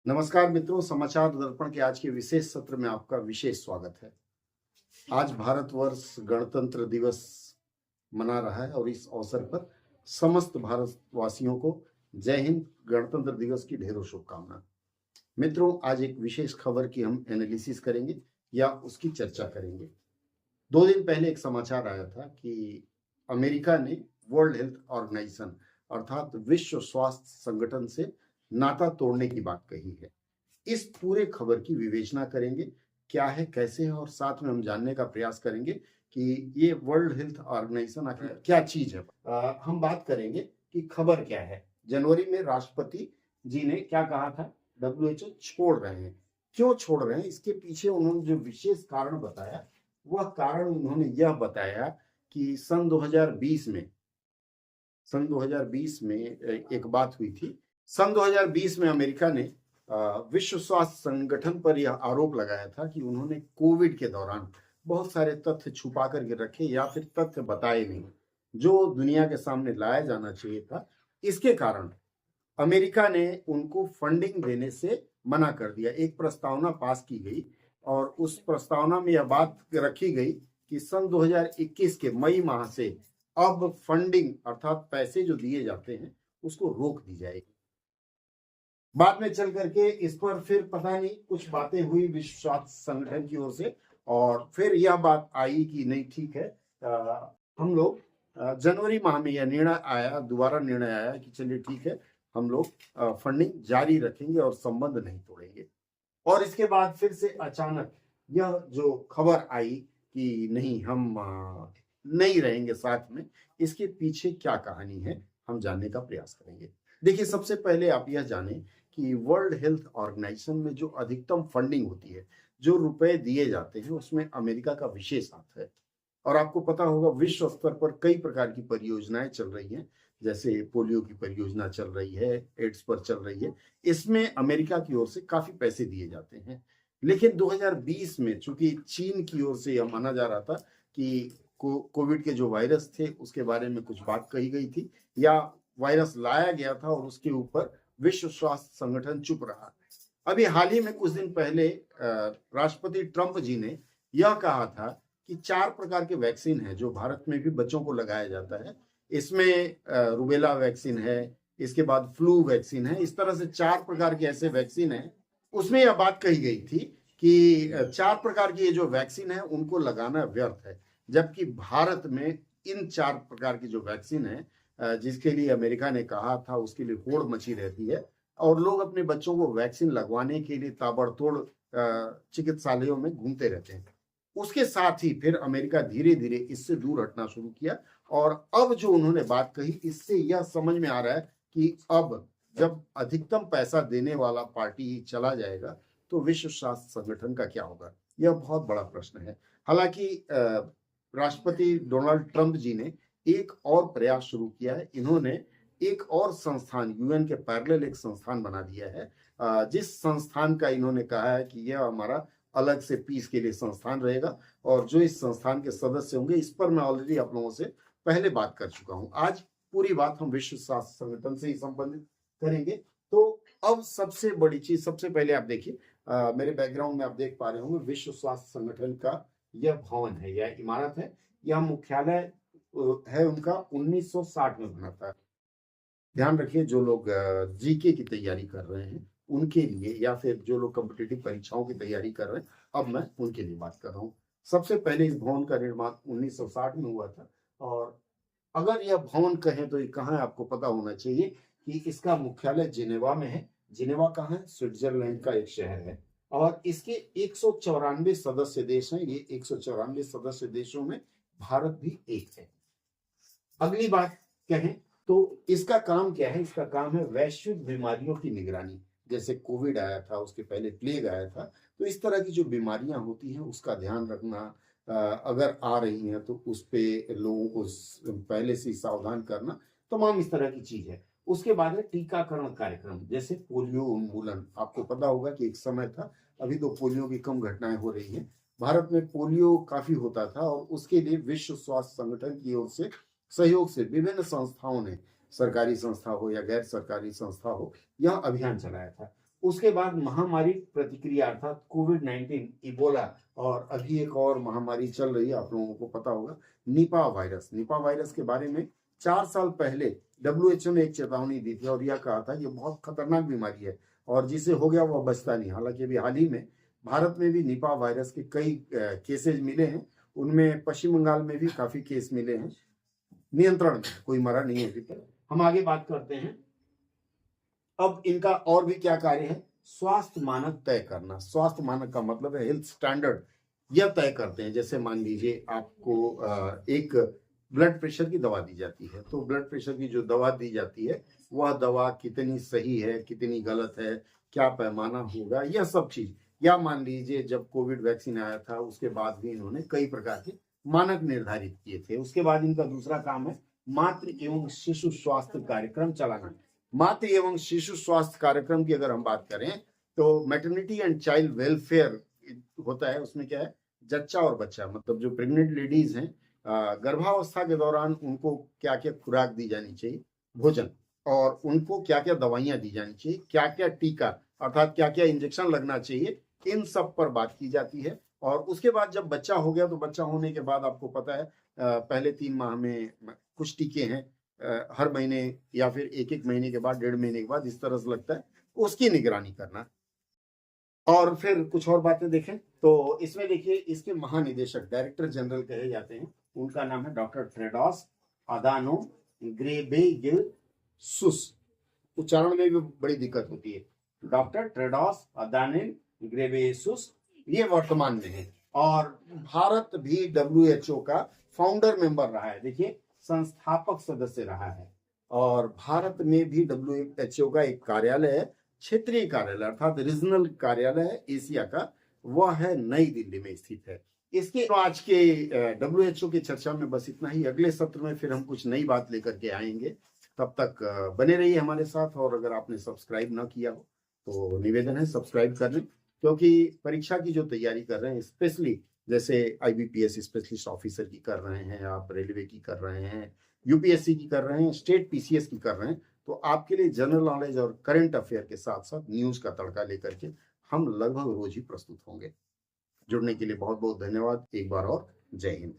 नमस्कार मित्रों, समाचार दर्पण के आज के विशेष सत्र में आपका विशेष स्वागत है। आज भारतवर्ष गणतंत्र दिवस मना रहा है और इस अवसर पर समस्त भारतवासियों को जय हिंद, गणतंत्र दिवस की ढेरों शुभकामना। मित्रों, आज एक विशेष खबर की हम एनालिसिस करेंगे या उसकी चर्चा करेंगे। 2 दिन पहले एक समाचार आया था कि अमेरिका ने वर्ल्ड हेल्थ ऑर्गेनाइजेशन अर्थात विश्व स्वास्थ्य संगठन से नाता तोड़ने की बात कही है। इस पूरे खबर की विवेचना करेंगे, क्या है, कैसे है, और साथ में हम जानने का प्रयास करेंगे कि ये वर्ल्ड हेल्थ ऑर्गेनाइजेशन आखिर क्या चीज है। हम बात करेंगे कि खबर क्या है। जनवरी में राष्ट्रपति जी ने क्या कहा था, WHO छोड़ रहे हैं। क्यों छोड़ रहे हैं, इसके पीछे उन्होंने जो विशेष कारण बताया, वह कारण उन्होंने यह बताया कि सन 2020 में एक बात हुई थी। सन 2020 में अमेरिका ने विश्व स्वास्थ्य संगठन पर यह आरोप लगाया था कि उन्होंने कोविड के दौरान बहुत सारे तथ्य छुपा करके रखे या फिर तथ्य बताए नहीं जो दुनिया के सामने लाया जाना चाहिए था। इसके कारण अमेरिका ने उनको फंडिंग देने से मना कर दिया। एक प्रस्तावना पास की गई और उस प्रस्तावना में यह बात रखी गई कि सन 2021 के मई माह से अब फंडिंग अर्थात पैसे जो दिए जाते हैं उसको रोक दी जाएगी। बाद में चल करके इस पर फिर पता नहीं कुछ बातें हुई विश्व स्वास्थ्य संगठन की ओर से और फिर यह बात आई कि नहीं, ठीक है, हम लोग जनवरी माह में यह निर्णय आया, दोबारा निर्णय आया कि चलिए ठीक है, हम लोग फंडिंग जारी रखेंगे और संबंध नहीं तोड़ेंगे। और इसके बाद फिर से अचानक यह जो खबर आई कि नहीं, हम नहीं रहेंगे साथ में, इसके पीछे क्या कहानी है हम जानने का प्रयास करेंगे। देखिए, सबसे पहले आप यह जानें कि वर्ल्ड हेल्थ ऑर्गेनाइजेशन में जो अधिकतम फंडिंग होती है, जो रुपए दिए जाते हैं, उसमें अमेरिका का विशेष हाथ है। और आपको पता होगा विश्व स्तर पर कई प्रकार की परियोजनाएं चल रही हैं, जैसे पोलियो की परियोजना चल रही है, एड्स पर चल रही है। इसमें अमेरिका की ओर से काफी पैसे दिए जाते हैं। लेकिन 2020 में चूंकि चीन की ओर से यह माना जा रहा था कि कोविड के जो वायरस थे उसके बारे में कुछ बात कही गई थी या वायरस लाया गया था और उसके ऊपर विश्व स्वास्थ्य संगठन चुप रहा। अभी हाल ही में कुछ दिन पहले राष्ट्रपति ट्रंप जी ने यह कहा था कि 4 प्रकार के वैक्सीन है जो भारत में भी बच्चों को लगाया जाता है। इसमें रूबेला वैक्सीन है, इसके बाद फ्लू वैक्सीन है, इस तरह से 4 प्रकार के ऐसे वैक्सीन है। उसमें यह बात कही गई थी कि 4 प्रकार की ये जो वैक्सीन है उनको लगाना व्यर्थ है, जबकि भारत में इन 4 प्रकार की जो वैक्सीन है जिसके लिए अमेरिका ने कहा था उसके लिए होड़ मची रहती है और लोग अपने बच्चों को वैक्सीन लगवाने के लिए ताबड़तोड़ चिकित्सालयों में घूमते रहते हैं। उसके साथ ही फिर अमेरिका धीरे धीरे इससे दूर हटना शुरू किया और अब जो उन्होंने बात कही, इससे यह समझ में आ रहा है कि अब जब अधिकतम पैसा देने वाला पार्टी ही चला जाएगा तो विश्व स्वास्थ्य संगठन का क्या होगा, यह बहुत बड़ा प्रश्न है। हालांकि राष्ट्रपति डोनाल्ड ट्रंप जी ने एक और प्रयास शुरू किया है। इन्होंने एक और संस्थान, यूएन के पैरेलल एक संस्थान बना दिया है, जिस संस्थान का इन्होंने कहा है कि यह हमारा अलग से पीस के लिए संस्थान रहेगा और जो इस संस्थान के सदस्य होंगे, इस पर मैं ऑलरेडी आप लोगों से पहले बात कर चुका हूं। आज पूरी बात हम विश्व स्वास्थ्य संगठन से ही संबंधित करेंगे। तो अब सबसे बड़ी चीज, सबसे पहले आप देखिए, मेरे बैकग्राउंड में आप देख पा रहे होंगे विश्व स्वास्थ्य संगठन का यह भवन है, यह इमारत है, यह मुख्यालय है उनका 1960 में बना था। ध्यान रखिए, जो लोग जीके की तैयारी कर रहे हैं उनके लिए या फिर जो लोग कॉम्पिटिटिव परीक्षाओं की तैयारी कर रहे हैं, अब मैं उनके लिए बात कर रहा हूँ। सबसे पहले इस भवन का निर्माण 1960 में हुआ था और अगर यह भवन कहें तो ये कहाँ है, आपको पता होना चाहिए कि इसका मुख्यालय जिनेवा में है। जिनेवा कहाँ है? स्विट्जरलैंड का एक शहर है और इसके 194 सदस्य देश हैं। ये 194 सदस्य देशों में भारत भी एक है। अगली बात कहें तो इसका काम क्या है? इसका काम है वैश्विक बीमारियों की निगरानी। जैसे कोविड आया था, उसके पहले प्लेग आया था, तो इस तरह की जो बीमारियां होती हैं उसका ध्यान रखना, अगर आ रही हैं तो उस पे लोगों को पहले से सावधान करना, तमाम इस तरह की चीज है। उसके बाद है टीकाकरण कार्यक्रम, जैसे पोलियो उन्मूलन। आपको पता होगा कि एक समय था, अभी तो पोलियो की कम घटनाएं हो रही हैं। भारत में पोलियो काफी होता था और उसके लिए विश्व स्वास्थ्य संगठन की ओर से सहयोग से विभिन्न संस्थाओं ने, सरकारी संस्था हो या गैर सरकारी संस्था हो, यह अभियान चलाया था। उसके बाद महामारी प्रतिक्रिया अर्थात कोविड-19, इबोला, और अभी एक और महामारी चल रही है, आप लोगों को पता होगा, निपा वायरस। निपा वायरस के बारे में 4 साल पहले डब्ल्यूएचओ ने एक चेतावनी दी थी और यह कहा था कि बहुत खतरनाक बीमारी है और जिसे हो गया वह बचता नहीं। हालांकि अभी हाल ही में भारत में भी निपा वायरस के कई केसेज मिले हैं, उनमें पश्चिम बंगाल में भी काफी केस मिले हैं। नियंत्रण में, कोई मरा नहीं है अभी तक। हम आगे बात करते हैं। अब इनका और भी क्या कार्य है? स्वास्थ्य मानक तय करना। स्वास्थ्य मानक का मतलब है हेल्थ स्टैंडर्ड, यह तय करते हैं। जैसे मान लीजिए आपको एक ब्लड प्रेशर की दवा दी जाती है, तो ब्लड प्रेशर की जो दवा दी जाती है वह दवा कितनी सही है, कितनी गलत है, क्या पैमाना होगा, यह सब चीज। या मान लीजिए जब कोविड वैक्सीन आया था उसके बाद भी इन्होंने कई प्रकार के मानक निर्धारित किए थे। उसके बाद इनका दूसरा काम है मातृ एवं शिशु स्वास्थ्य कार्यक्रम चलाना। मातृ एवं शिशु स्वास्थ्य कार्यक्रम की अगर हम बात करें तो मैटरनिटी एंड चाइल्ड वेलफेयर होता है। उसमें क्या है, जच्चा और बच्चा, मतलब जो प्रेग्नेंट लेडीज हैं, गर्भावस्था के दौरान उनको क्या क्या खुराक दी जानी चाहिए, भोजन, और उनको क्या क्या दवाइयां दी जानी चाहिए, क्या क्या टीका अर्थात क्या क्या इंजेक्शन लगना चाहिए, इन सब पर बात की जाती है। और उसके बाद जब बच्चा हो गया तो बच्चा होने के बाद आपको पता है पहले 3 माह में कुछ टीके हैं, हर महीने या फिर एक महीने के बाद, 1.5 महीने के बाद, इस तरह से लगता है, उसकी निगरानी करना। और फिर कुछ और बातें देखें तो इसमें देखिए इसके महानिदेशक, डायरेक्टर जनरल कहे जाते हैं, उनका नाम है डॉक्टर टेड्रोस अधानोम घेब्रेयेसुस। उच्चारण में भी बड़ी दिक्कत होती है। डॉक्टर टेड्रोस अधानोम घेब्रेयेसुस ये वर्तमान में है और भारत भी डब्ल्यूएचओ का फाउंडर मेंबर रहा है। देखिए संस्थापक सदस्य रहा है और भारत में भी डब्ल्यूएचओ का एक कार्यालय है, क्षेत्रीय कार्यालय अर्थात रीजनल कार्यालय है एशिया का, वह है नई दिल्ली में स्थित है। इसके आज के डब्ल्यूएचओ की चर्चा में बस इतना ही। अगले सत्र में फिर हम कुछ नई बात लेकर के आएंगे। तब तक बने रहिए हमारे साथ और अगर आपने सब्सक्राइब ना किया हो तो निवेदन है सब्सक्राइब कर लें, क्योंकि परीक्षा की जो तैयारी कर रहे हैं, स्पेशली जैसे आईबीपीएस स्पेशलिस्ट ऑफिसर की कर रहे हैं, आप रेलवे की कर रहे हैं, यूपीएससी की कर रहे हैं, स्टेट पीसीएस की कर रहे हैं, तो आपके लिए जनरल नॉलेज और करंट अफेयर के साथ साथ न्यूज का तड़का लेकर के हम लगभग रोज ही प्रस्तुत होंगे। जुड़ने के लिए बहुत बहुत धन्यवाद एक बार और। जय हिंद।